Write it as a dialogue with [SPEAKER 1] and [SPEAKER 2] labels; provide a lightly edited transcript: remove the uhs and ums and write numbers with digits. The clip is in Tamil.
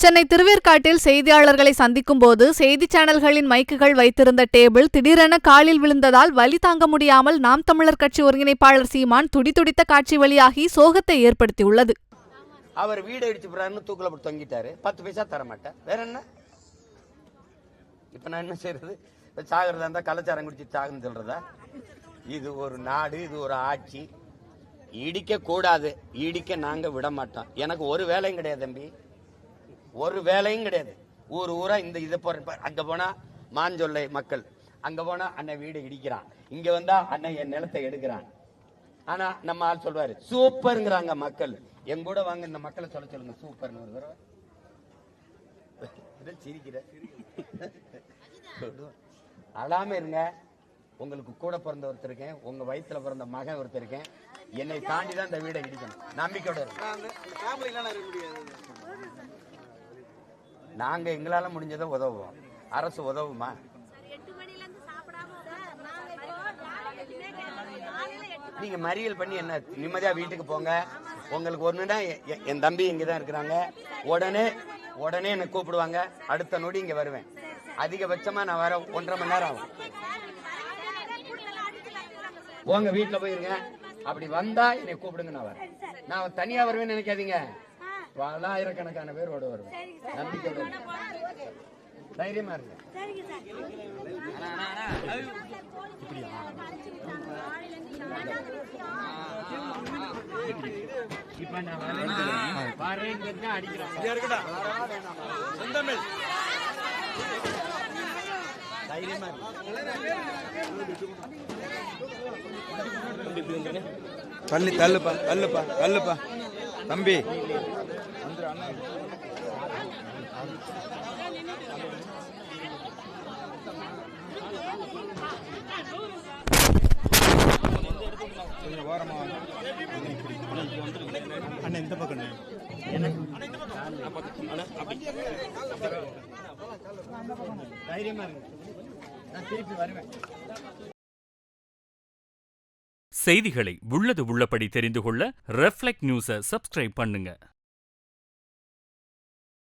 [SPEAKER 1] சென்னை திருவேற்காட்டில் செய்தியாளர்களை சந்திக்கும் போது செய்தி சேனல்களின் மைக்குகள் வைத்திருந்த டேபிள் திடீரென காலில் விழுந்ததால் வலி தாங்க முடியாமல் நாம் தமிழர் கட்சி ஒருங்கிணைப்பாளர் சீமான் துடிதுடித்த காட்சி வெளியாகி சோகத்தை ஏற்படுத்தியுள்ளது.
[SPEAKER 2] அவர் வீடு அடிச்சு போறாருன்னு தூக்கில போட்டு தொங்கிட்டாரு. 10 பைசா தர மாட்டேன். வேற என்ன? இப்ப நான் என்ன செய்யறது? சாகிறதா இருந்தா கள்ளச்சாரம் குடிச்சு சாகுன்னு சொல்றதா? இது ஒரு நாடு, இது ஒரு ஆட்சி. இடிக்க கூடாது, இடிக்க நாங்க விட மாட்டோம். எனக்கு ஒரு வேலையும் கிடையாது தம்பி, ஒரு வேலையும் கிடையாது. ஊரா இந்த இதை போற, அங்க போனா மாஞ்சொல்லை மக்கள், அங்க போனா அண்ணன் வீடு இடிக்கிறான், இங்க வந்தா அண்ணன் என் நிலத்தை எடுக்கிறான். ஆனா நம்ம ஆள் சொல்வாரு சூப்பருங்கிறாங்க மக்கள். என் கூட வாங்க இந்த மக்களை சொல்ல சொல்லுங்க சூப்பர்னு ஒரு தடவை. சிரிக்கிற அழாம இருங்க. உங்களுக்கு கூட பிறந்த ஒருத்தர் இருக்கேன், உங்க வயசுல பிறந்த மகன் ஒருத்தர் இருக்கேன். என்னை தாண்டி தான் இந்த வீடை இடிக்கணும். நம்பிக்கையோட நாங்க எங்களால முடிஞ்சதை உதவுவோம். அரசு உதவுமா? நீங்க மறியல் பண்ணி என்ன நிம்மதியா வீட்டுக்கு போங்க. உங்களுக்கு ஒண்ணுன்னா என் தம்பி இங்கதான் இருக்கிறாங்க, உடனே என்ன கூப்பிடுவாங்க. அடுத்த நொடி இங்க வருவேன். அதிகபட்சமா நான் வர 1.5 மணி நேரம் ஆகும். உங்க வீட்டுல போயிருங்க. அப்படி வந்தா என்னை கூப்பிடுங்க, நான் வரேன். நான் தனியா வருவேன்னு நினைக்காதீங்க. பல்லாயிரக்கணக்கான பேரோட வருவேன். நம்பிக்கையோட தைரியமா இருங்க. இப்ப நான் அடிக்கிறேன். தைரியமா
[SPEAKER 3] தள்ளுப்பா தம்பி. அண்ணா இந்த பக்கம்
[SPEAKER 2] தைரியமா இருக்கு. நான் திருப்பி வருவேன்.
[SPEAKER 4] செய்திகளை உள்ளது உள்ளபடி தெரிந்து கொள்ள ரெஃப்ளெக்ட் நியூஸை சப்ஸ்கிரைப் பண்ணுங்க.